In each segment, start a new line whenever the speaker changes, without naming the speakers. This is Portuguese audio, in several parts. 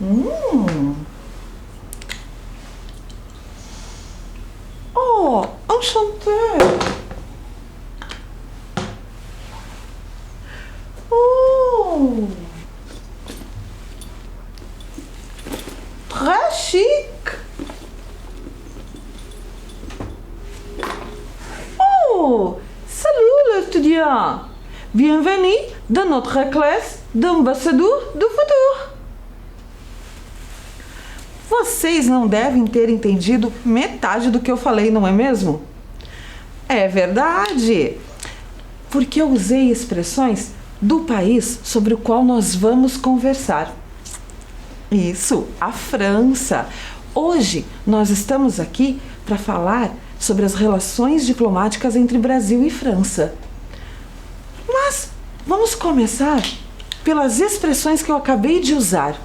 Hum. Oh, enchanté. Oh, très chic. Oh, salut l'étudiant. Bienvenue dans notre classe d'ambassadeur do futuro. Vocês não devem ter entendido metade do que eu falei, não é mesmo? É verdade, porque eu usei expressões do país sobre o qual nós vamos conversar. Isso, a França. Hoje nós estamos aqui para falar sobre as relações diplomáticas entre Brasil e França. Mas vamos começar pelas expressões que eu acabei de usar.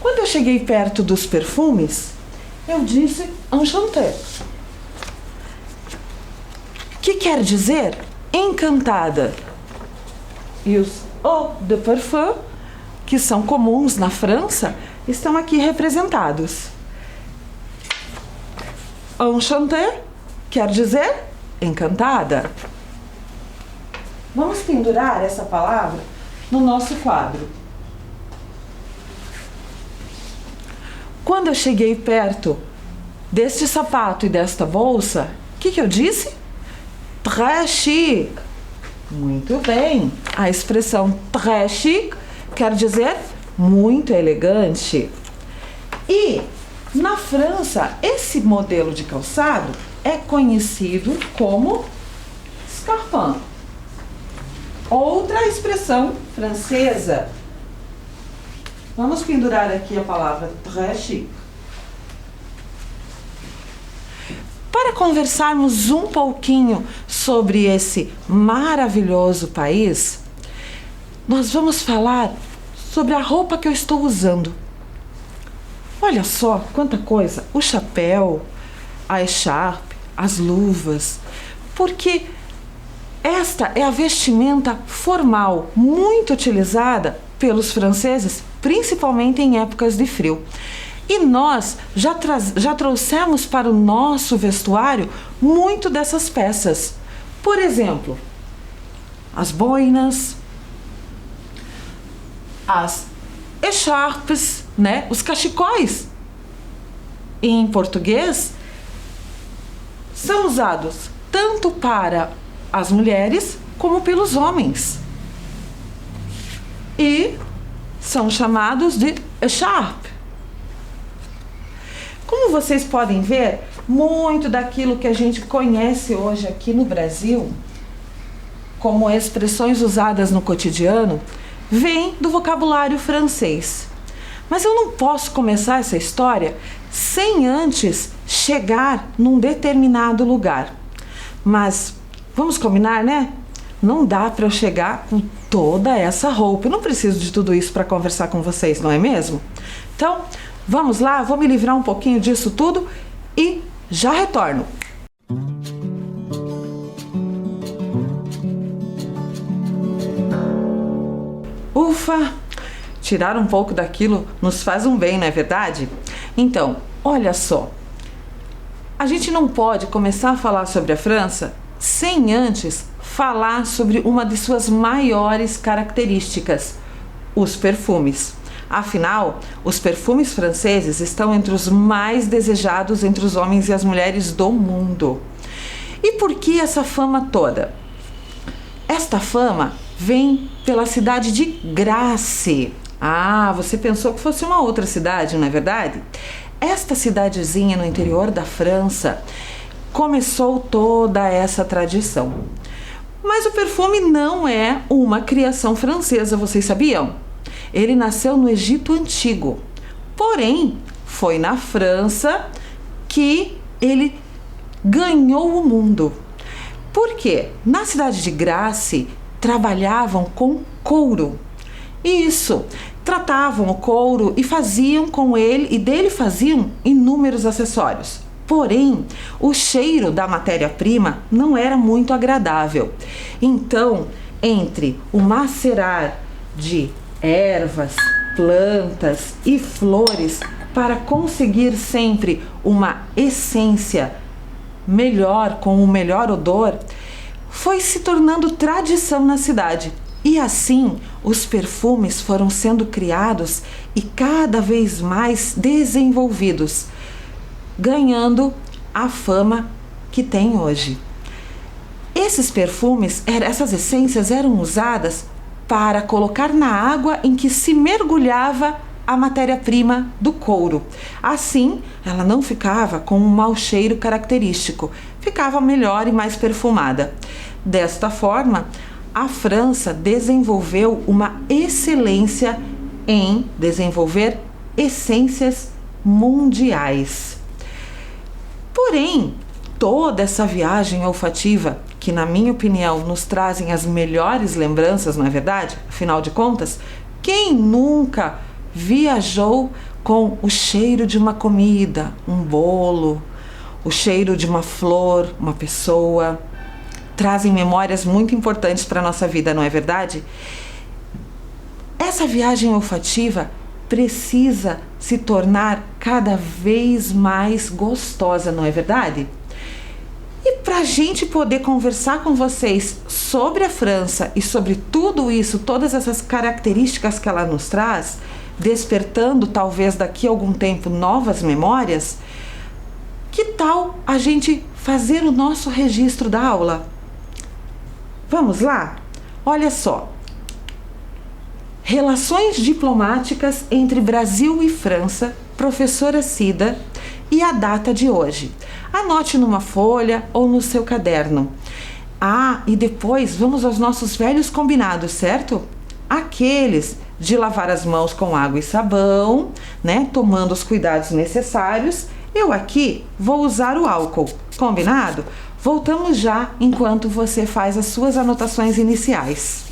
Quando eu cheguei perto dos perfumes, eu disse enchanté, que quer dizer encantada. E os eau de parfum, que são comuns na França, estão aqui representados. Enchanté quer dizer encantada. Vamos pendurar essa palavra no nosso quadro. Quando eu cheguei perto deste sapato e desta bolsa, o que eu disse? Très chic. Muito bem. A expressão très chic quer dizer muito elegante. E na França, esse modelo de calçado é conhecido como escarpin. Outra expressão francesa. Vamos pendurar aqui a palavra très chic. Para conversarmos um pouquinho sobre esse maravilhoso país, nós vamos falar sobre a roupa que eu estou usando. Olha só quanta coisa! O chapéu, a echarpe, as luvas, porque esta é a vestimenta formal muito utilizada pelos franceses, principalmente em épocas de frio. E nós já trouxemos para o nosso vestuário muito dessas peças. Por exemplo, as boinas, as echarpes, né? Os cachecóis, em português, são usados tanto para as mulheres como pelos homens. E são chamados de echarpe. Como vocês podem ver, muito daquilo que a gente conhece hoje aqui no Brasil, como expressões usadas no cotidiano, vem do vocabulário francês. Mas eu não posso começar essa história sem antes chegar num determinado lugar. Mas vamos combinar, né? Não dá para eu chegar com toda essa roupa. Eu não preciso de tudo isso para conversar com vocês, não é mesmo? Então, vamos lá, vou me livrar um pouquinho disso tudo e já retorno. Ufa! Tirar um pouco daquilo nos faz um bem, não é verdade? Então, olha só. A gente não pode começar a falar sobre a França sem antes falar sobre uma de suas maiores características, os perfumes. Afinal, os perfumes franceses estão entre os mais desejados entre os homens e as mulheres do mundo. E por que essa fama toda? Esta fama vem pela cidade de Grasse. Ah, você pensou que fosse uma outra cidade, não é verdade? Esta cidadezinha no interior da França começou toda essa tradição. Mas o perfume não é uma criação francesa, vocês sabiam? Ele nasceu no Egito Antigo. Porém, foi na França que ele ganhou o mundo. Por quê? Na cidade de Grasse, trabalhavam com couro. Isso, tratavam o couro e faziam com ele, e dele faziam inúmeros acessórios. Porém, o cheiro da matéria-prima não era muito agradável. Então, entre o macerar de ervas, plantas e flores para conseguir sempre uma essência melhor, com o melhor odor, foi se tornando tradição na cidade. E assim, os perfumes foram sendo criados e cada vez mais desenvolvidos, ganhando a fama que tem hoje. Esses perfumes, essas essências eram usadas para colocar na água em que se mergulhava a matéria-prima do couro. Assim, ela não ficava com um mau cheiro característico, ficava melhor e mais perfumada. Desta forma, a França desenvolveu uma excelência em desenvolver essências mundiais. Porém, toda essa viagem olfativa, que na minha opinião nos trazem as melhores lembranças, não é verdade? Afinal de contas, quem nunca viajou com o cheiro de uma comida, um bolo, o cheiro de uma flor, uma pessoa, trazem memórias muito importantes para a nossa vida, não é verdade? Essa viagem olfativa precisa se tornar cada vez mais gostosa, não é verdade? E para a gente poder conversar com vocês sobre a França e sobre tudo isso, todas essas características que ela nos traz, despertando talvez daqui a algum tempo novas memórias, que tal a gente fazer o nosso registro da aula? Vamos lá? Olha só. Relações diplomáticas entre Brasil e França, professora Cida, e a data de hoje. Anote numa folha ou no seu caderno. E depois vamos aos nossos velhos combinados, certo? Aqueles de lavar as mãos com água e sabão, né? Tomando os cuidados necessários. Eu aqui vou usar o álcool, combinado? Voltamos já enquanto você faz as suas anotações iniciais.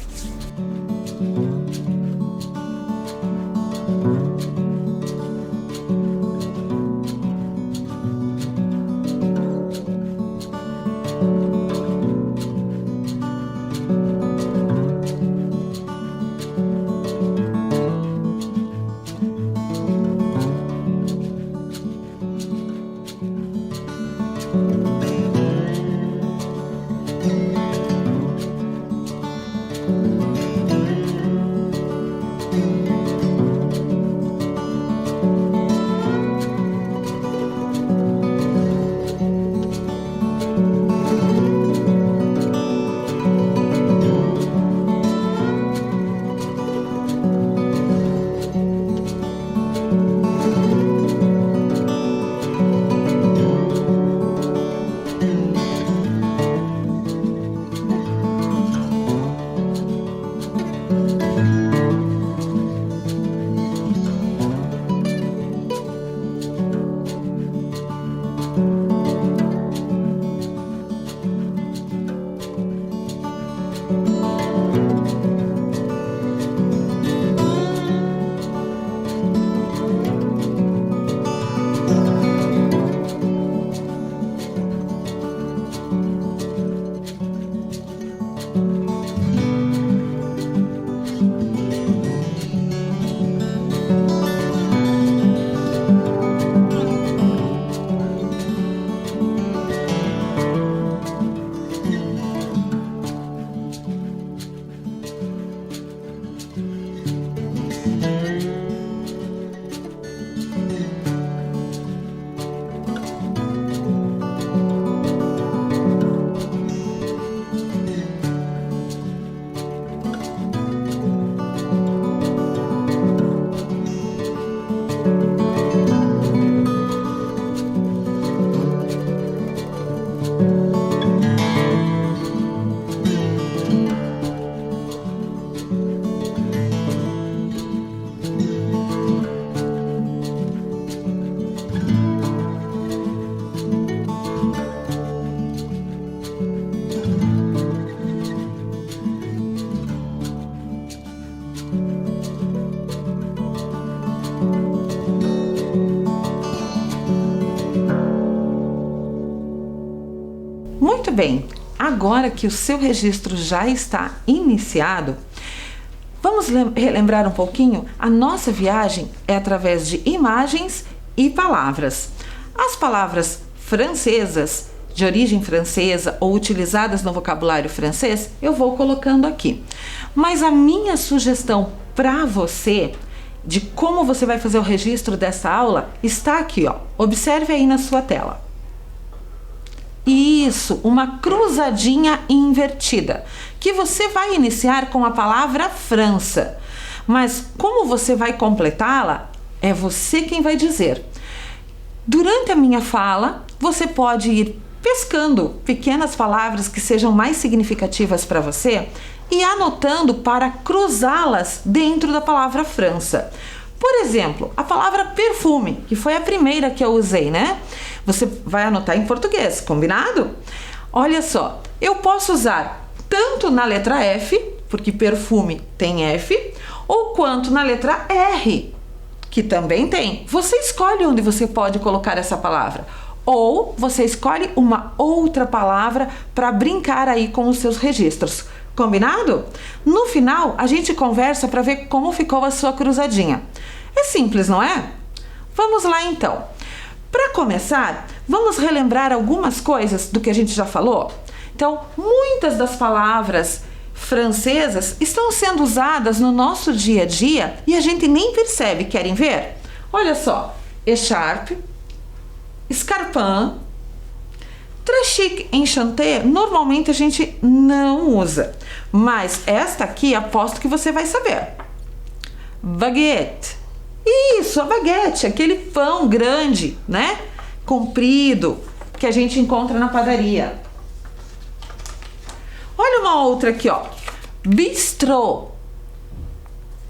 Muito bem, agora que o seu registro já está iniciado, Vamos relembrar um pouquinho? A nossa viagem é através de imagens e palavras. As palavras francesas, de origem francesa ou utilizadas no vocabulário francês, eu vou colocando aqui. Mas a minha sugestão para você, de como você vai fazer o registro dessa aula, está aqui, ó. Observe aí na sua tela. Isso, uma cruzadinha invertida, que você vai iniciar com a palavra França. Mas como você vai completá-la, é você quem vai dizer. Durante a minha fala, você pode ir pescando pequenas palavras que sejam mais significativas para você e anotando para cruzá-las dentro da palavra França. Por exemplo, a palavra perfume, que foi a primeira que eu usei, né? Você vai anotar em português, combinado? Olha só, eu posso usar tanto na letra F, porque perfume tem F, ou quanto na letra R, que também tem. Você escolhe onde você pode colocar essa palavra. Ou você escolhe uma outra palavra para brincar aí com os seus registros. Combinado? No final, a gente conversa para ver como ficou a sua cruzadinha. É simples, não é? Vamos lá então. Para começar, vamos relembrar algumas coisas do que a gente já falou? Então, muitas das palavras francesas estão sendo usadas no nosso dia a dia e a gente nem percebe. Querem ver? Olha só, écharpe, escarpin, très chic, enchanté, normalmente a gente não usa, mas esta aqui aposto que você vai saber. Baguette, isso, a baguete, aquele pão grande, né? Comprido, que a gente encontra na padaria. Olha uma outra aqui, ó, bistrô,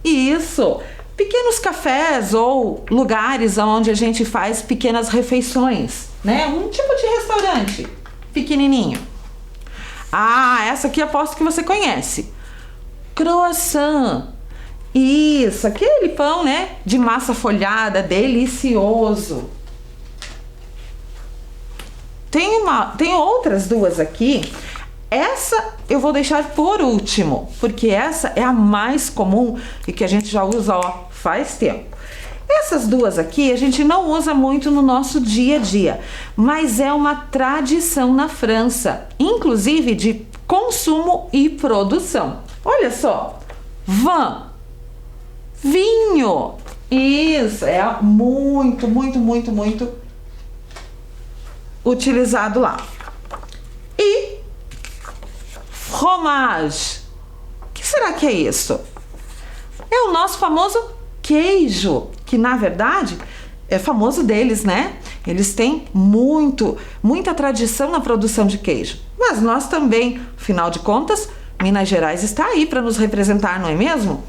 isso, pequenos cafés ou lugares onde a gente faz pequenas refeições, né? Um tipo de restaurante pequenininho. Ah, essa aqui aposto que você conhece. Croissant. Isso, aquele pão, né? De massa folhada, delicioso. Tem outras duas aqui. Essa eu vou deixar por último, porque essa é a mais comum e que a gente já usa, ó, faz tempo. Essas duas aqui a gente não usa muito no nosso dia a dia, mas é uma tradição na França, inclusive de consumo e produção. Olha só, vin, vinho, isso é muito utilizado lá. E fromage, o que será que é isso? É o nosso famoso queijo, que na verdade é famoso deles, né? Eles têm muita tradição na produção de queijo. Mas nós também, afinal de contas, Minas Gerais está aí para nos representar, não é mesmo?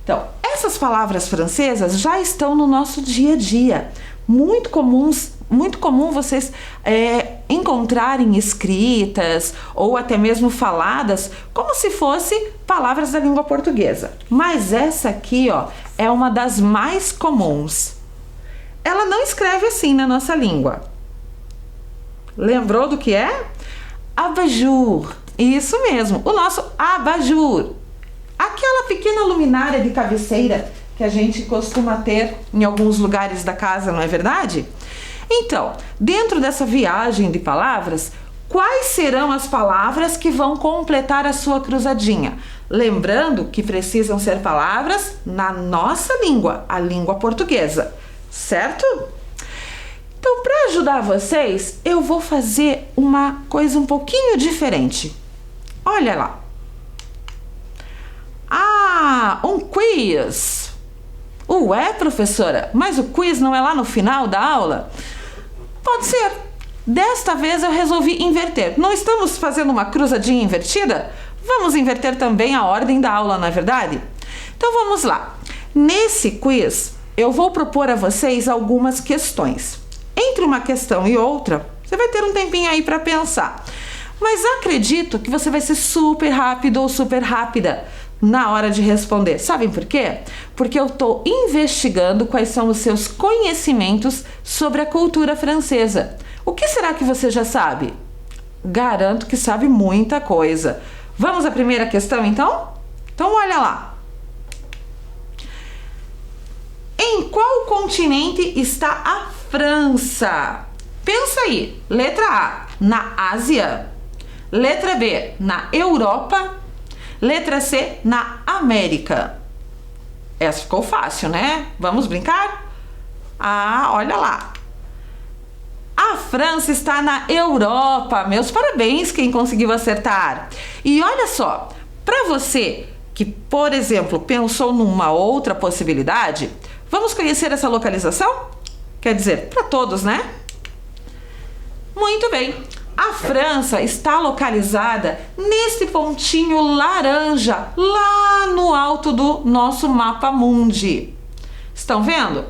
Então, essas palavras francesas já estão no nosso dia a dia. Muito comum vocês encontrarem escritas ou até mesmo faladas como se fosse palavras da língua portuguesa. Mas essa aqui, ó, é uma das mais comuns. Ela não escreve assim na nossa língua. Lembrou do que é? Abajur. Isso mesmo, o nosso abajur. Aquela pequena luminária de cabeceira que a gente costuma ter em alguns lugares da casa, não é verdade? Então, dentro dessa viagem de palavras, quais serão as palavras que vão completar a sua cruzadinha? Lembrando que precisam ser palavras na nossa língua, a língua portuguesa, certo? Então, para ajudar vocês, eu vou fazer uma coisa um pouquinho diferente. Olha lá. Ah, um quiz. Ué, professora, mas o quiz não é lá no final da aula? Pode ser. Desta vez eu resolvi inverter. Não estamos fazendo uma cruzadinha invertida? Vamos inverter também a ordem da aula, não é verdade? Então vamos lá. Nesse quiz, eu vou propor a vocês algumas questões. Entre uma questão e outra, você vai ter um tempinho aí para pensar. Mas acredito que você vai ser super rápido ou super rápida na hora de responder. Sabem por quê? Porque eu estou investigando quais são os seus conhecimentos sobre a cultura francesa. O que será que você já sabe? Garanto que sabe muita coisa. Vamos à primeira questão, então? Então, olha lá. Em qual continente está a França? Pensa aí. Letra A, na Ásia. Letra B, na Europa. Letra C, na América. Essa ficou fácil, né? Vamos brincar? Ah, olha lá. A França está na Europa. Meus parabéns, quem conseguiu acertar. E olha só, para você que, por exemplo, pensou numa outra possibilidade, vamos conhecer essa localização? Quer dizer, para todos, né? Muito bem. A França está localizada nesse pontinho laranja, lá no alto do nosso mapa mundi. Estão vendo?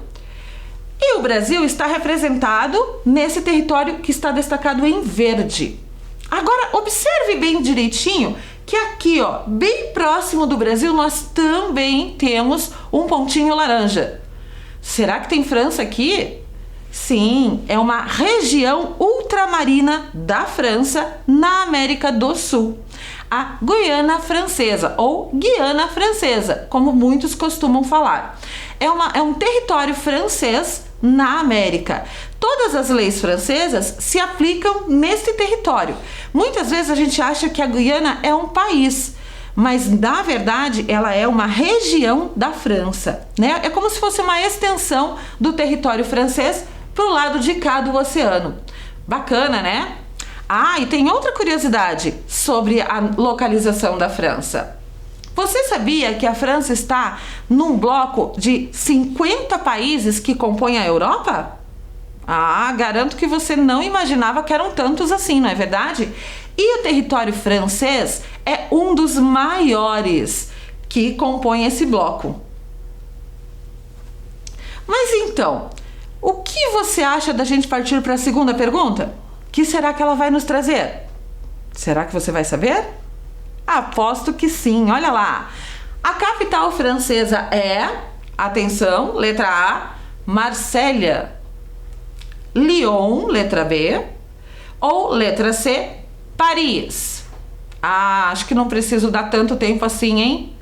E o Brasil está representado nesse território que está destacado em verde. Agora, observe bem direitinho que aqui, ó, bem próximo do Brasil, nós também temos um pontinho laranja. Será que tem França aqui? Sim, é uma região ultramarina da França na América do Sul. A Guiana Francesa ou Guiana Francesa, como muitos costumam falar. É um território francês na América. Todas as leis francesas se aplicam nesse território. Muitas vezes a gente acha que a Guiana é um país, mas na verdade ela é uma região da França, né? É como se fosse uma extensão do território francês para o lado de cá do oceano. Bacana, né? Ah, e tem outra curiosidade sobre a localização da França. Você sabia que a França está num bloco de 50 países que compõem a Europa? Ah, garanto que você não imaginava que eram tantos assim, não é verdade? E o território francês é um dos maiores que compõem esse bloco. Mas então, o que você acha da gente partir para a segunda pergunta? O que será que ela vai nos trazer? Será que você vai saber? Aposto que sim, olha lá. A capital francesa é, atenção, letra A, Marselha, Lyon, letra B, ou letra C, Paris. Ah, acho que não preciso dar tanto tempo assim, hein?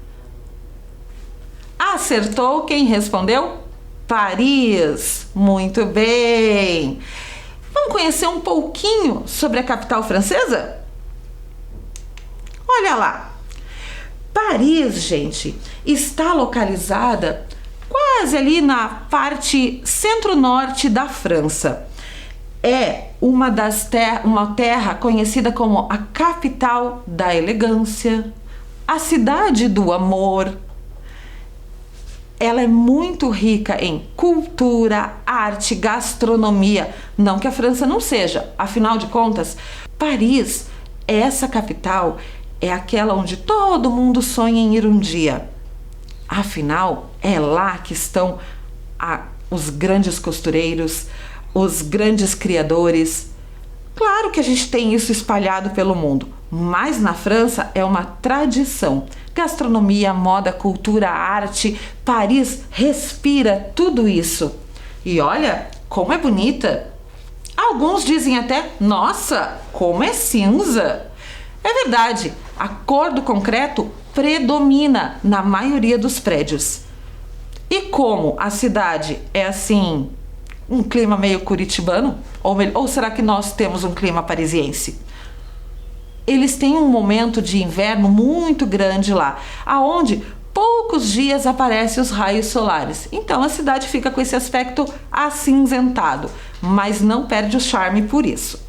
Acertou quem respondeu? Paris. Muito bem. Vamos conhecer um pouquinho sobre a capital francesa? Olha lá. Paris, gente, está localizada quase ali na parte centro-norte da França. É uma terra conhecida como a capital da elegância, a cidade do amor. Ela é muito rica em cultura, arte, gastronomia. Não que a França não seja, afinal de contas, Paris, essa capital, é aquela onde todo mundo sonha em ir um dia. Afinal, é lá que estão os grandes costureiros, os grandes criadores. Claro que a gente tem isso espalhado pelo mundo, mas na França é uma tradição. Gastronomia, moda, cultura, arte, Paris respira tudo isso. E olha como é bonita. Alguns dizem até, nossa, como é cinza. É verdade, a cor do concreto predomina na maioria dos prédios. E como a cidade é assim, um clima meio curitibano, ou será que nós temos um clima parisiense? Eles têm um momento de inverno muito grande lá, aonde poucos dias aparecem os raios solares. Então a cidade fica com esse aspecto acinzentado, mas não perde o charme por isso.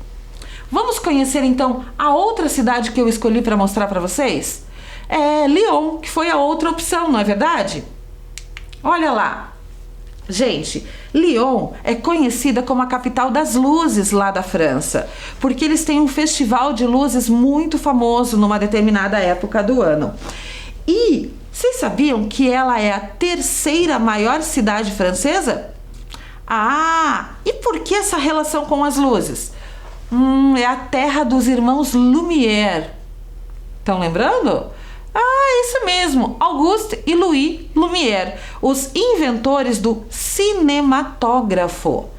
Vamos conhecer então a outra cidade que eu escolhi para mostrar para vocês? É Lyon, que foi a outra opção, não é verdade? Olha lá. Gente, Lyon é conhecida como a capital das luzes lá da França, porque eles têm um festival de luzes muito famoso numa determinada época do ano. E vocês sabiam que ela é a terceira maior cidade francesa? Ah, e por que essa relação com as luzes? É a terra dos irmãos Lumière. Estão lembrando? Ah, isso mesmo, Auguste e Louis Lumière, os inventores do cinematógrafo.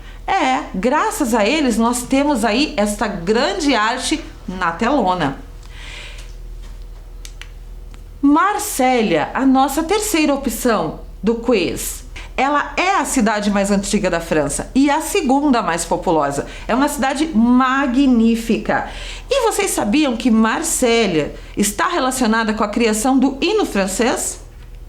Graças a eles nós temos aí esta grande arte na telona. Marsella, a nossa terceira opção do quiz. Ela é a cidade mais antiga da França e a segunda mais populosa. É uma cidade magnífica. E vocês sabiam que Marsella está relacionada com a criação do hino francês?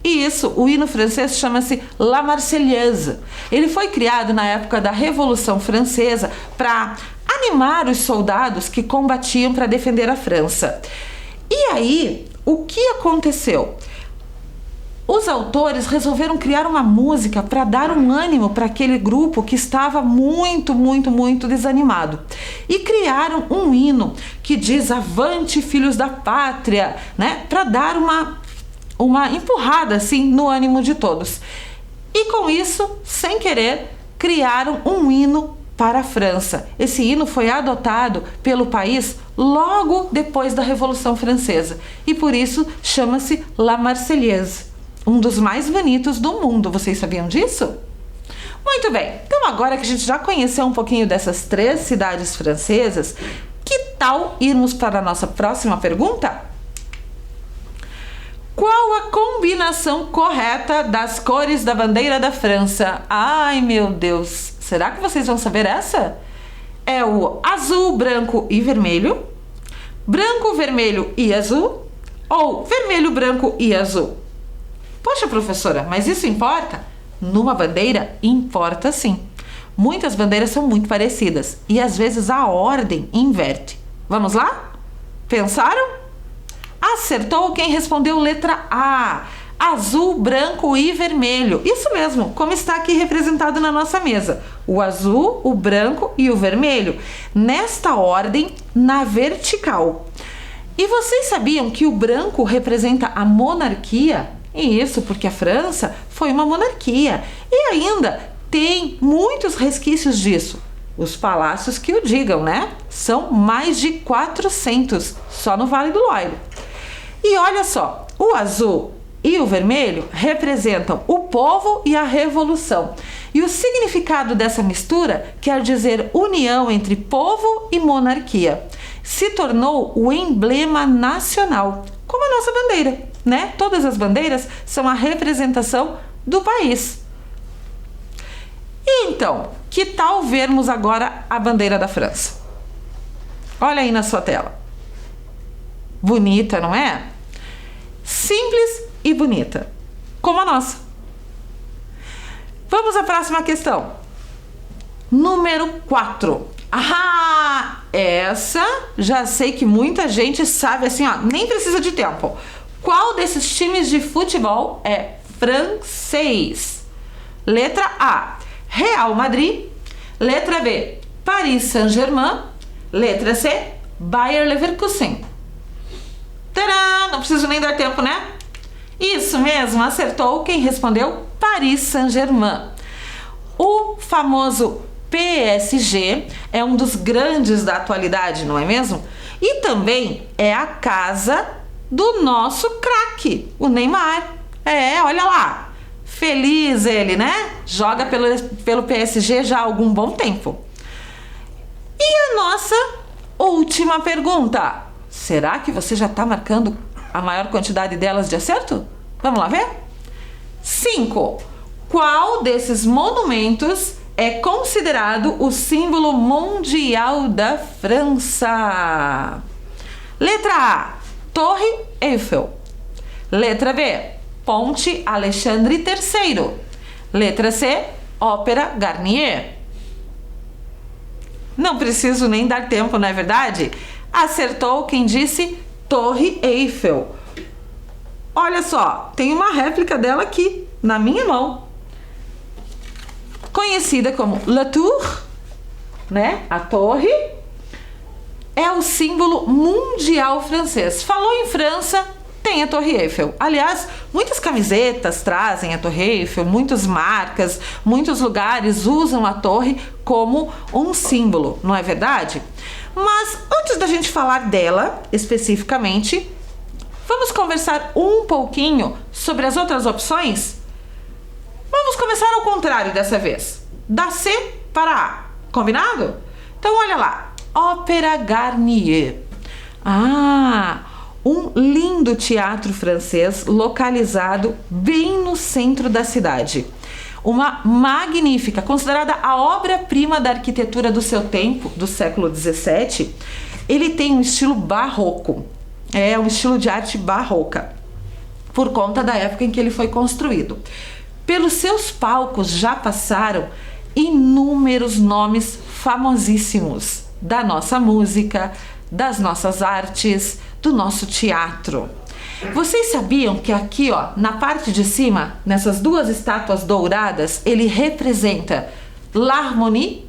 Isso, o hino francês chama-se La Marseillaise. Ele foi criado na época da Revolução Francesa para animar os soldados que combatiam para defender a França. E aí, o que aconteceu? Os autores resolveram criar uma música para dar um ânimo para aquele grupo que estava muito desanimado. E criaram um hino que diz "Avante, filhos da pátria", né? Para dar uma empurrada assim no ânimo de todos. E com isso, sem querer, criaram um hino para a França. Esse hino foi adotado pelo país logo depois da Revolução Francesa e por isso chama-se La Marseillaise. Um dos mais bonitos do mundo. Vocês sabiam disso? Muito bem. Então agora que a gente já conheceu um pouquinho dessas 3 cidades francesas, que tal irmos para a nossa próxima pergunta? Qual a combinação correta das cores da bandeira da França? Ai, meu Deus. Será que vocês vão saber essa? É o azul, branco e vermelho, branco, vermelho e azul, ou vermelho, branco e azul? Poxa, professora, mas isso importa? Numa bandeira, importa sim. Muitas bandeiras são muito parecidas e às vezes a ordem inverte. Vamos lá? Pensaram? Acertou quem respondeu letra A. Azul, branco e vermelho. Isso mesmo, como está aqui representado na nossa mesa. O azul, o branco e o vermelho. Nesta ordem, na vertical. E vocês sabiam que o branco representa a monarquia? E isso porque a França foi uma monarquia e ainda tem muitos resquícios disso. Os palácios que o digam, né? São mais de 400 só no Vale do Loire. E olha só, o azul e o vermelho representam o povo e a revolução. E o significado dessa mistura quer dizer união entre povo e monarquia. Se tornou o emblema nacional, como a nossa bandeira, né? Todas as bandeiras são a representação do país. E então, que tal vermos agora a bandeira da França? Olha aí na sua tela. Bonita, não é? Simples e bonita, como a nossa. Vamos à próxima questão. Número 4. Ah, essa já sei que muita gente sabe assim, ó, nem precisa de tempo. Qual desses times de futebol é francês? Letra A, Real Madrid. Letra B, Paris Saint-Germain. Letra C, Bayer Leverkusen. Tadã! Não preciso nem dar tempo, né? Isso mesmo, acertou quem respondeu Paris Saint-Germain. O famoso PSG é um dos grandes da atualidade, não é mesmo? E também é a casa do nosso craque, o Neymar. Olha lá, feliz ele, né? Joga pelo PSG já há algum bom tempo. E a nossa última pergunta. Será que você já está marcando a maior quantidade delas de acerto? Vamos lá ver? 5. Qual desses monumentos é considerado o símbolo mundial da França? Letra A, Torre Eiffel. Letra B, Ponte Alexandre III. Letra C, Ópera Garnier. Não preciso nem dar tempo, não é verdade? Acertou quem disse Torre Eiffel. Olha só, tem uma réplica dela aqui, na minha mão. Conhecida como La Tour, né? A torre. É o símbolo mundial francês. Falou em França, tem a Torre Eiffel. Aliás, muitas camisetas trazem a Torre Eiffel, muitas marcas, muitos lugares usam a torre como um símbolo, não é verdade? Mas antes da gente falar dela especificamente, vamos conversar um pouquinho sobre as outras opções? Vamos começar ao contrário dessa vez, da C para A, combinado? Então olha lá, Ópera Garnier. um lindo teatro francês localizado bem no centro da cidade. Uma magnífica, considerada a obra-prima da arquitetura do seu tempo, do século XVII. Ele tem um estilo barroco, é um estilo de arte barroca, por conta da época em que ele foi construído. Pelos seus palcos já passaram inúmeros nomes famosíssimos da nossa música, das nossas artes, do nosso teatro. Vocês sabiam que aqui, ó, na parte de cima, nessas duas estátuas douradas, ele representa l'harmonie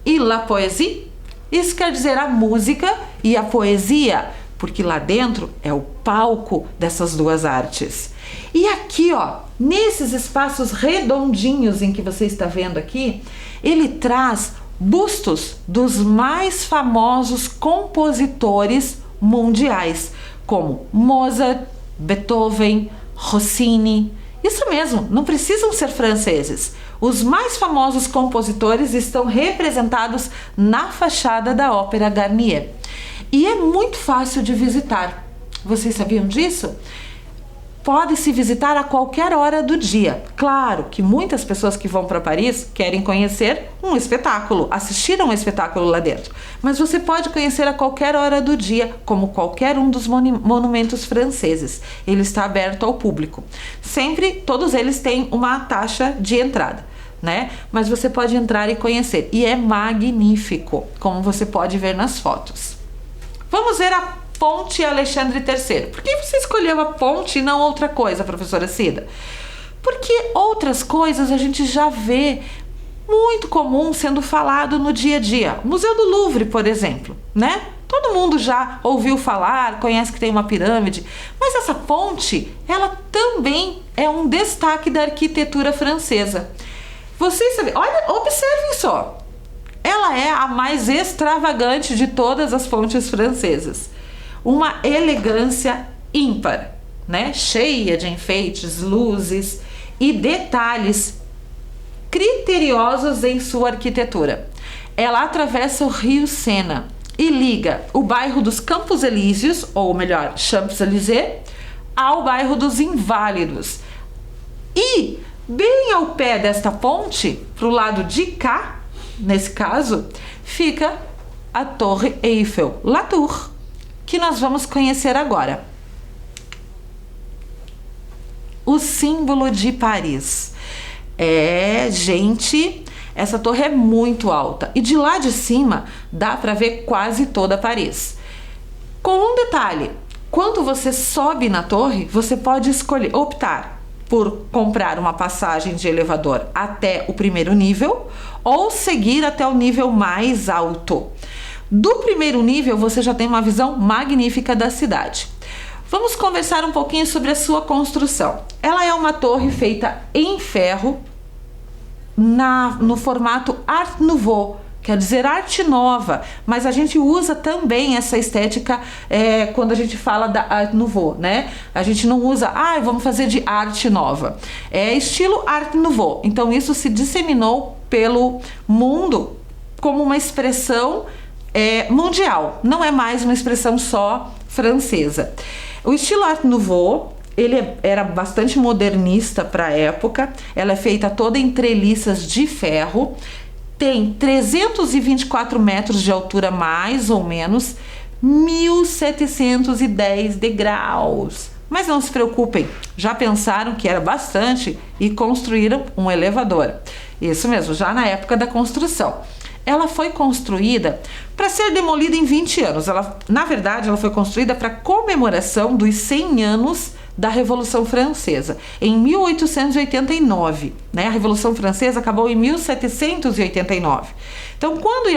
e la poésie? Isso quer dizer a música e a poesia, porque lá dentro é o palco dessas duas artes. E aqui, ó, nesses espaços redondinhos em que você está vendo aqui, ele traz bustos dos mais famosos compositores mundiais, como Mozart, Beethoven, Rossini. Isso mesmo, não precisam ser franceses. Os mais famosos compositores estão representados na fachada da Ópera Garnier. E é muito fácil de visitar. Vocês sabiam disso? Pode-se visitar a qualquer hora do dia. Claro que muitas pessoas que vão para Paris querem conhecer um espetáculo, assistir a um espetáculo lá dentro. Mas você pode conhecer a qualquer hora do dia, como qualquer um dos monumentos franceses. Ele está aberto ao público. Sempre, todos eles têm uma taxa de entrada, né? Mas você pode entrar e conhecer. E é magnífico, como você pode ver nas fotos. Vamos ver a Ponte Alexandre III. Por que você escolheu a ponte e não outra coisa, professora Cida? Porque outras coisas a gente já vê muito comum sendo falado no dia a dia. O Museu do Louvre, por exemplo, né? Todo mundo já ouviu falar, conhece que tem uma pirâmide, mas essa ponte, ela também é um destaque da arquitetura francesa. Vocês sabem, olha, observem só. Ela é a mais extravagante de todas as pontes francesas. Uma elegância ímpar, né? Cheia de enfeites, luzes e detalhes criteriosos em sua arquitetura. Ela atravessa o rio Sena e liga o bairro dos Campos Elíseos, ou melhor, Champs-Élysées, ao bairro dos Inválidos. E bem ao pé desta ponte, para o lado de cá, nesse caso, fica a Torre Eiffel, La Tour, que nós vamos conhecer agora. O símbolo de Paris. Gente, essa torre é muito alta e de lá de cima dá para ver quase toda Paris. Com um detalhe, quando você sobe na torre, você pode optar por comprar uma passagem de elevador até o primeiro nível ou seguir até o nível mais alto. Do primeiro nível, você já tem uma visão magnífica da cidade. Vamos conversar um pouquinho sobre a sua construção. Ela é uma torre feita em ferro, no formato Art Nouveau, quer dizer arte nova, mas a gente usa também essa estética quando a gente fala da Art Nouveau, né? A gente não usa, vamos fazer de arte nova. É estilo Art Nouveau, então isso se disseminou pelo mundo como uma expressão mundial, não é mais uma expressão só francesa. O estilo Art Nouveau, ele era bastante modernista para a época, ela é feita toda em treliças de ferro, tem 324 metros de altura mais ou menos, 1.710 degraus. Mas não se preocupem, já pensaram que era bastante e construíram um elevador. Isso mesmo, já na época da construção. Ela foi construída para ser demolida em 20 anos. Na verdade, ela foi construída para comemoração dos 100 anos da Revolução Francesa, em 1889. Né? A Revolução Francesa acabou em 1789. Então, quando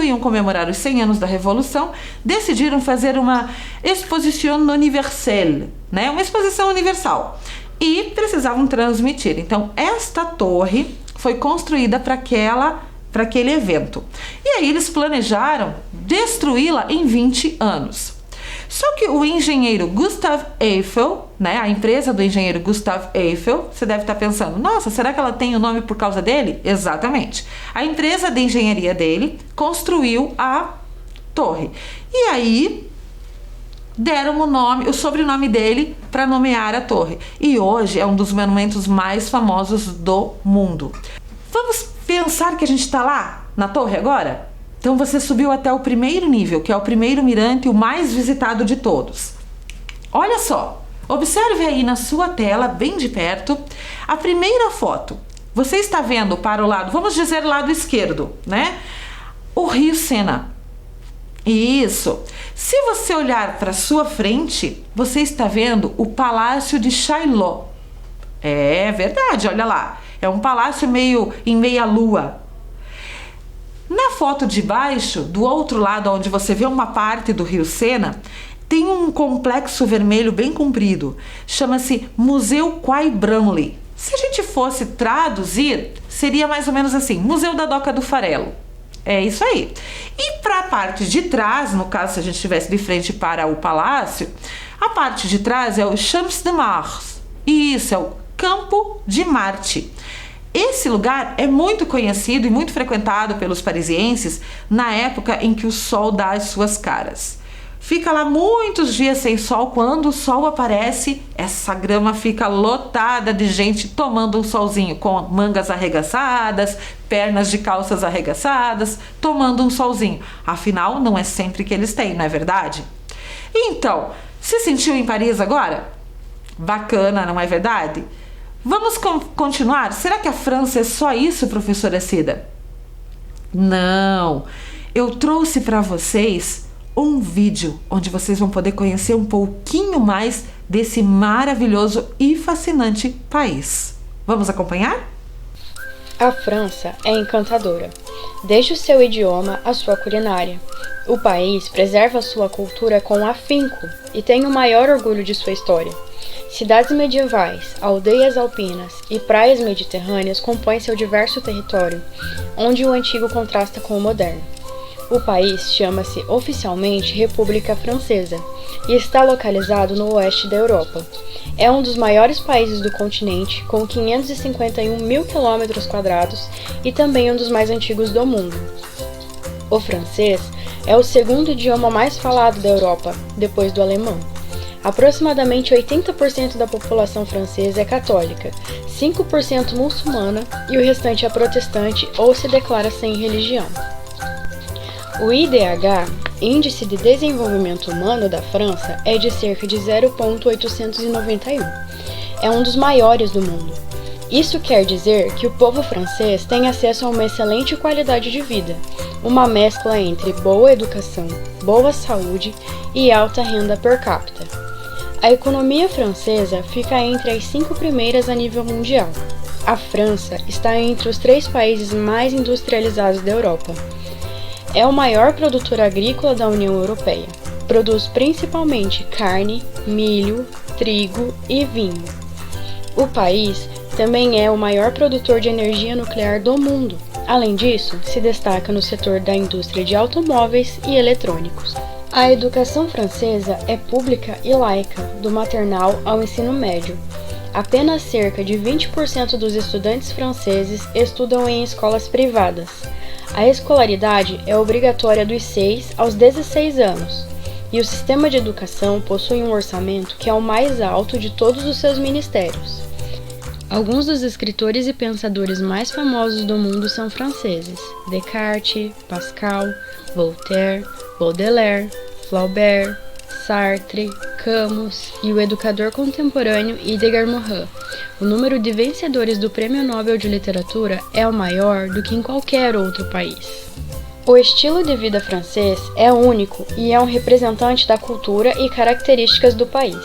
iam comemorar os 100 anos da Revolução, decidiram fazer uma exposition universelle, né? Uma exposição universal. E precisavam transmitir. Então, esta torre foi construída para aquele evento. E aí eles planejaram destruí-la em 20 anos. Só que o engenheiro Gustave Eiffel, né, a empresa do engenheiro Gustave Eiffel, você deve estar pensando, nossa, será que ela tem o nome por causa dele? Exatamente. A empresa de engenharia dele construiu a torre. E aí deram o sobrenome dele para nomear a torre. E hoje é um dos monumentos mais famosos do mundo. Vamos pensar que a gente está lá na torre agora? Então você subiu até o primeiro nível, que é o primeiro mirante, o mais visitado de todos. Olha só, observe aí na sua tela, bem de perto, a primeira foto. Você está vendo para o lado, vamos dizer lado esquerdo, né? O Rio Sena. Isso. Se você olhar para sua frente, você está vendo o Palácio de Chaillot. É verdade, olha lá. É um palácio meio em meia-lua. Na foto de baixo, do outro lado, onde você vê uma parte do Rio Sena, tem um complexo vermelho bem comprido. Chama-se Museu Quai Branly. Se a gente fosse traduzir, seria mais ou menos assim, Museu da Doca do Farelo. É isso aí. E para a parte de trás, no caso se a gente estivesse de frente para o palácio, a parte de trás é o Champs de Mars. Isso, é o Campo de Marte. Esse lugar é muito conhecido e muito frequentado pelos parisienses na época em que o sol dá as suas caras. Fica lá muitos dias sem sol. Quando o sol aparece, essa grama fica lotada de gente tomando um solzinho, com mangas arregaçadas, pernas de calças arregaçadas, tomando um solzinho. Afinal, não é sempre que eles têm, não é verdade? Então, se sentiu em Paris agora? Bacana, não é verdade? Vamos continuar? Será que a França é só isso, professora Cida? Não, eu trouxe para vocês um vídeo onde vocês vão poder conhecer um pouquinho mais desse maravilhoso e fascinante país. Vamos acompanhar?
A França é encantadora, desde o seu idioma à sua culinária. O país preserva sua cultura com afinco e tem o maior orgulho de sua história. Cidades medievais, aldeias alpinas e praias mediterrâneas compõem seu diverso território, onde o antigo contrasta com o moderno. O país chama-se oficialmente República Francesa e está localizado no oeste da Europa. É um dos maiores países do continente, com 551 mil quilômetros quadrados e também um dos mais antigos do mundo. O francês é o segundo idioma mais falado da Europa, depois do alemão. Aproximadamente 80% da população francesa é católica, 5% muçulmana e o restante é protestante ou se declara sem religião. O IDH, Índice de Desenvolvimento Humano da França, é de cerca de 0,891. É um dos maiores do mundo. Isso quer dizer que o povo francês tem acesso a uma excelente qualidade de vida, uma mescla entre boa educação, boa saúde e alta renda per capita. A economia francesa fica entre as 5 primeiras a nível mundial. A França está entre os 3 países mais industrializados da Europa. É o maior produtor agrícola da União Europeia. Produz principalmente carne, milho, trigo e vinho. O país também é o maior produtor de energia nuclear do mundo. Além disso, se destaca no setor da indústria de automóveis e eletrônicos. A educação francesa é pública e laica, do maternal ao ensino médio. Apenas cerca de 20% dos estudantes franceses estudam em escolas privadas. A escolaridade é obrigatória dos 6 aos 16 anos, e o sistema de educação possui um orçamento que é o mais alto de todos os seus ministérios. Alguns dos escritores e pensadores mais famosos do mundo são franceses: Descartes, Pascal, Voltaire, Baudelaire, Flaubert, Sartre, Camus e o educador contemporâneo Edgar Morin. O número de vencedores do Prêmio Nobel de Literatura é o maior do que em qualquer outro país. O estilo de vida francês é único e é um representante da cultura e características do país.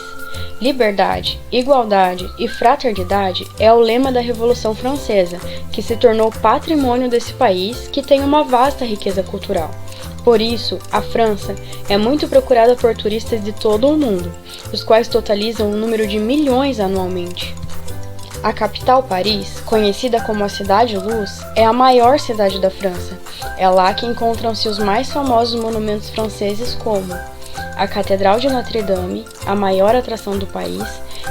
Liberdade, igualdade e fraternidade é o lema da Revolução Francesa, que se tornou patrimônio desse país, que tem uma vasta riqueza cultural. Por isso, a França é muito procurada por turistas de todo o mundo, os quais totalizam um número de milhões anualmente. A capital, Paris, conhecida como a Cidade Luz, é a maior cidade da França. É lá que encontram-se os mais famosos monumentos franceses, como a Catedral de Notre-Dame, a maior atração do país,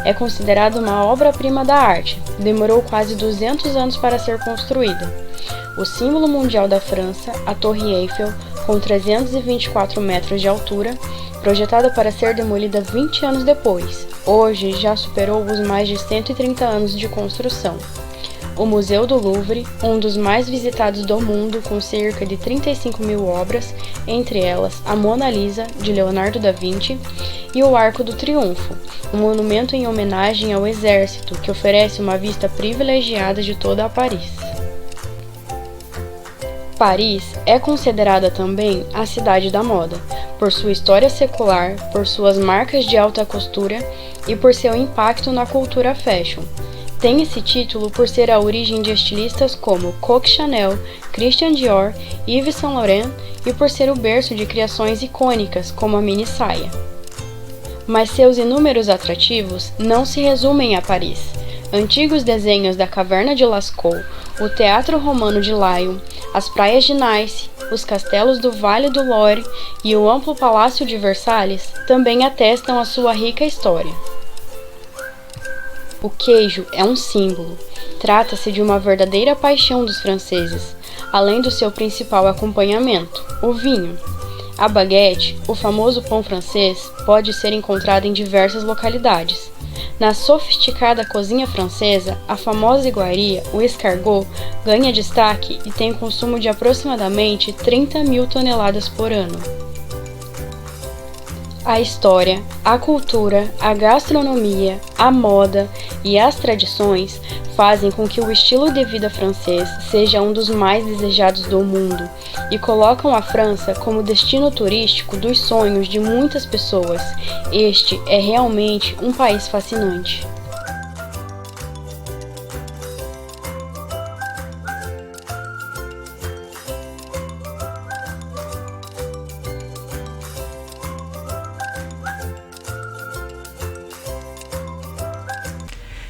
é considerada uma obra-prima da arte. Demorou quase 200 anos para ser construída. O símbolo mundial da França, a Torre Eiffel, com 324 metros de altura, projetada para ser demolida 20 anos depois. Hoje já superou os mais de 130 anos de construção. O Museu do Louvre, um dos mais visitados do mundo, com cerca de 35 mil obras, entre elas a Mona Lisa, de Leonardo da Vinci, e o Arco do Triunfo, um monumento em homenagem ao exército que oferece uma vista privilegiada de toda a Paris. Paris é considerada também a cidade da moda, por sua história secular, por suas marcas de alta costura e por seu impacto na cultura fashion. Tem esse título por ser a origem de estilistas como Coco Chanel, Christian Dior, Yves Saint Laurent e por ser o berço de criações icônicas como a mini saia. Mas seus inúmeros atrativos não se resumem a Paris. Antigos desenhos da Caverna de Lascaux, o Teatro Romano de Lyon, as praias de Nice, os castelos do Vale do Loire e o amplo Palácio de Versalhes também atestam a sua rica história. O queijo é um símbolo. Trata-se de uma verdadeira paixão dos franceses, além do seu principal acompanhamento, o vinho. A baguete, o famoso pão francês, pode ser encontrado em diversas localidades. Na sofisticada cozinha francesa, a famosa iguaria, o escargot, ganha destaque e tem consumo de aproximadamente 30 mil toneladas por ano. A história, a cultura, a gastronomia, a moda e as tradições fazem com que o estilo de vida francês seja um dos mais desejados do mundo e colocam a França como destino turístico dos sonhos de muitas pessoas. Este é realmente um país fascinante.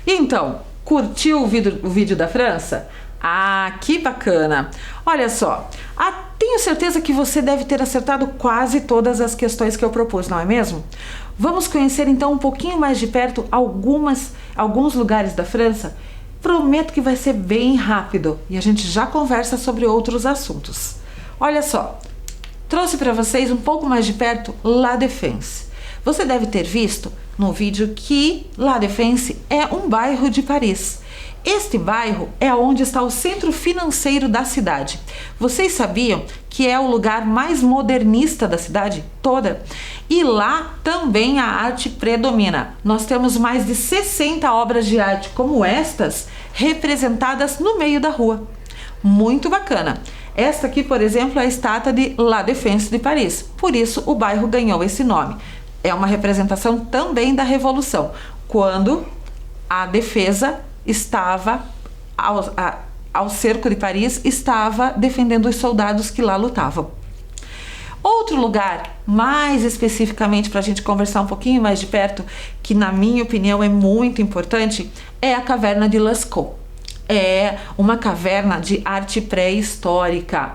Então, curtiu o vídeo da França? Ah, que bacana! Olha só, tenho certeza que você deve ter acertado quase todas as questões que eu propus, não é mesmo? Vamos conhecer então um pouquinho mais de perto alguns lugares da França? Prometo que vai ser bem rápido e a gente já conversa sobre outros assuntos. Olha só, trouxe para vocês um pouco mais de perto La Défense. Você deve ter visto no vídeo que La Défense é um bairro de Paris. Este bairro é onde está o centro financeiro da cidade. Vocês sabiam que é o lugar mais modernista da cidade toda? E lá também a arte predomina. Nós temos mais de 60 obras de arte como estas representadas no meio da rua. Muito bacana! Esta aqui, por exemplo, é a estátua de La Défense de Paris. Por isso o bairro ganhou esse nome. É uma representação também da Revolução, quando a defesa estava, ao cerco de Paris, estava defendendo os soldados que lá lutavam. Outro lugar, mais especificamente para a gente conversar um pouquinho mais de perto, que na minha opinião é muito importante, é a Caverna de Lascaux. É uma caverna de arte pré-histórica.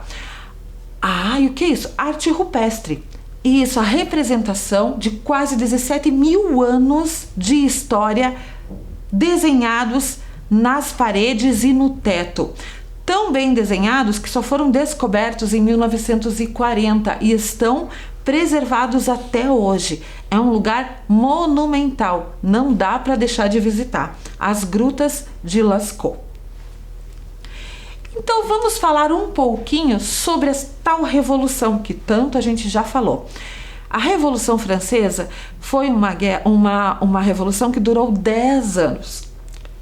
Ah, e o que é isso? Arte rupestre. Isso, a representação de quase 17 mil anos de história desenhados nas paredes e no teto. Tão bem desenhados que só foram descobertos em 1940 e estão preservados até hoje. É um lugar monumental, não dá para deixar de visitar. As Grutas de Lascaux. Então vamos falar um pouquinho sobre a tal revolução que tanto a gente já falou. A Revolução Francesa foi uma revolução que durou 10 anos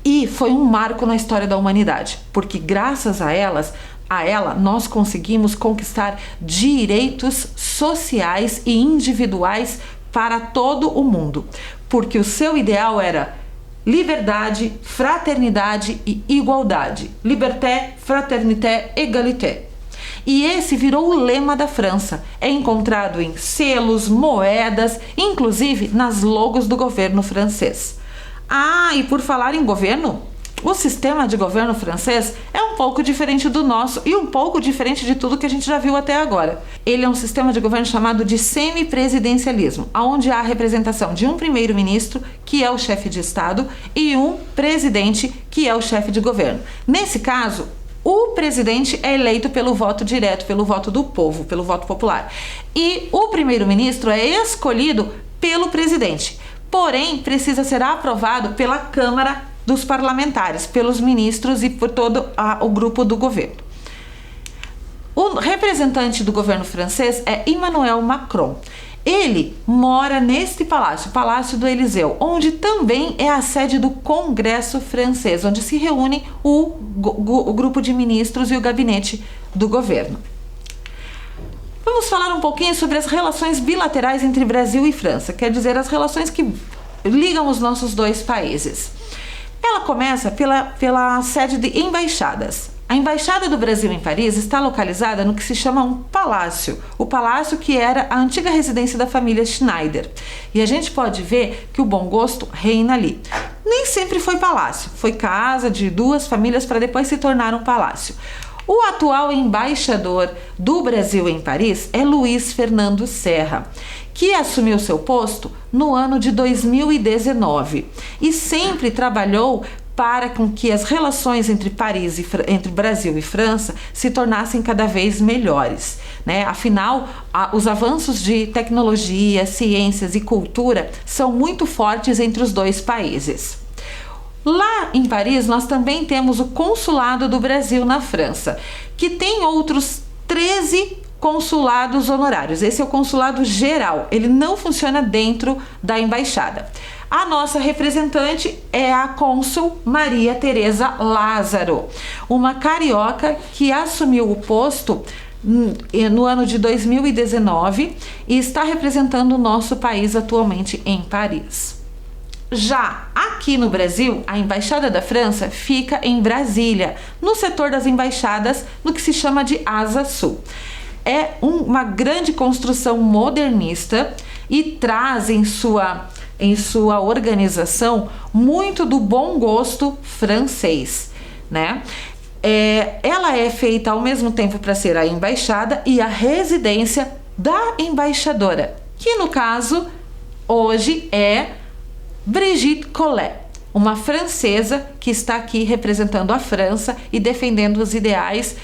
e foi um marco na história da humanidade, porque graças a ela nós conseguimos conquistar direitos sociais e individuais para todo o mundo, porque o seu ideal era liberdade, fraternidade e igualdade. Liberté, fraternité, égalité. E esse virou o lema da França. É encontrado em selos, moedas, inclusive nas logos do governo francês. Ah, e por falar em governo, o sistema de governo francês é um pouco diferente do nosso e um pouco diferente de tudo que a gente já viu até agora. Ele é um sistema de governo chamado de semipresidencialismo, onde há a representação de um primeiro-ministro, que é o chefe de Estado, e um presidente, que é o chefe de governo. Nesse caso, o presidente é eleito pelo voto direto, pelo voto do povo, pelo voto popular. E o primeiro-ministro é escolhido pelo presidente. Porém, precisa ser aprovado pela Câmara dos Parlamentares, pelos ministros e por todo o grupo do governo. O representante do governo francês é Emmanuel Macron. Ele mora neste palácio, o Palácio do Eliseu, onde também é a sede do Congresso francês, onde se reúne o grupo de ministros e o gabinete do governo. Vamos falar um pouquinho sobre as relações bilaterais entre Brasil e França, quer dizer, as relações que ligam os nossos dois países. Ela começa pela sede de embaixadas. A Embaixada do Brasil em Paris está localizada no que se chama um palácio, o palácio que era a antiga residência da família Schneider. E a gente pode ver que o bom gosto reina ali. Nem sempre foi palácio, foi casa de duas famílias para depois se tornar um palácio. O atual embaixador do Brasil em Paris é Luiz Fernando Serra, que assumiu seu posto no ano de 2019 e sempre trabalhou para com que as relações entre entre Brasil e França se tornassem cada vez melhores, né? Afinal, os avanços de tecnologia, ciências e cultura são muito fortes entre os dois países. Lá em Paris, nós também temos o Consulado do Brasil na França, que tem outros 13 consulados honorários. Esse é o consulado geral, ele não funciona dentro da embaixada. A nossa representante é a cônsul Maria Tereza Lázaro, uma carioca que assumiu o posto no ano de 2019 e está representando o nosso país atualmente em Paris. Já aqui no Brasil, a Embaixada da França fica em Brasília, no setor das embaixadas, no que se chama de Asa Sul. É uma grande construção modernista e traz em sua organização muito do bom gosto francês, né? Ela é feita ao mesmo tempo para ser a embaixada e a residência da embaixadora, que no caso hoje é Brigitte Collet, uma francesa que está aqui representando a França e defendendo os ideais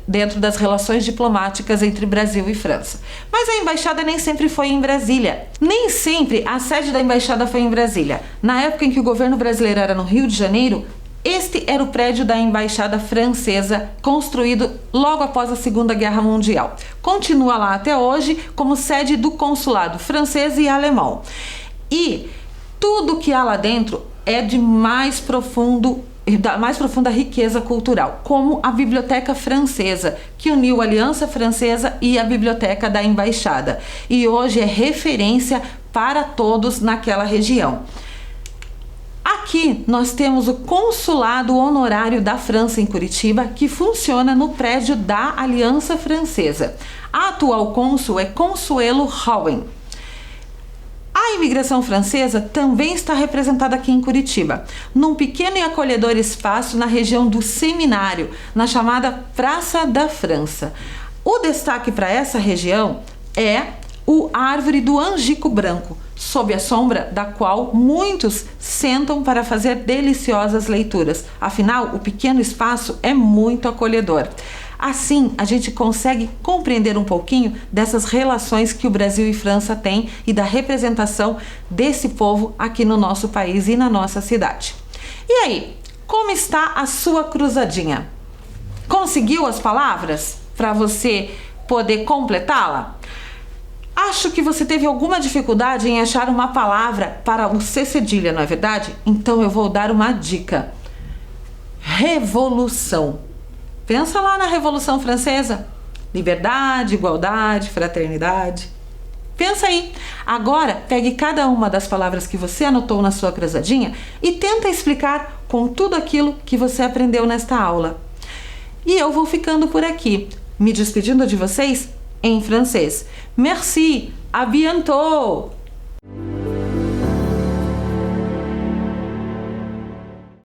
dentro das relações diplomáticas entre Brasil e França. Mas a embaixada nem sempre foi em Brasília. Nem sempre a sede da embaixada foi em Brasília. Na época em que o governo brasileiro era no Rio de Janeiro, este era o prédio da embaixada francesa, construído logo após a Segunda Guerra Mundial. Continua lá até hoje como sede do consulado francês e alemão. E tudo que há lá dentro é da mais profunda riqueza cultural, como a Biblioteca Francesa, que uniu a Aliança Francesa e a Biblioteca da Embaixada, e hoje é referência para todos naquela região. Aqui nós temos o Consulado Honorário da França em Curitiba, que funciona no prédio da Aliança Francesa. A atual cônsul é Consuelo Rouen. A imigração francesa também está representada aqui em Curitiba, num pequeno e acolhedor espaço na região do Seminário, na chamada Praça da França. O destaque para essa região é a árvore do angico branco, sob a sombra da qual muitos sentam para fazer deliciosas leituras. Afinal, o pequeno espaço é muito acolhedor. Assim, a gente consegue compreender um pouquinho dessas relações que o Brasil e França têm e da representação desse povo aqui no nosso país e na nossa cidade. E aí, como está a sua cruzadinha? Conseguiu as palavras para você poder completá-la? Acho que você teve alguma dificuldade em achar uma palavra para o C cedilha, não é verdade? Então eu vou dar uma dica. Revolução. Pensa lá na Revolução Francesa. Liberdade, igualdade, fraternidade. Pensa aí. Agora, pegue cada uma das palavras que você anotou na sua cruzadinha e tenta explicar com tudo aquilo que você aprendeu nesta aula. E eu vou ficando por aqui, me despedindo de vocês em francês. Merci, à bientôt!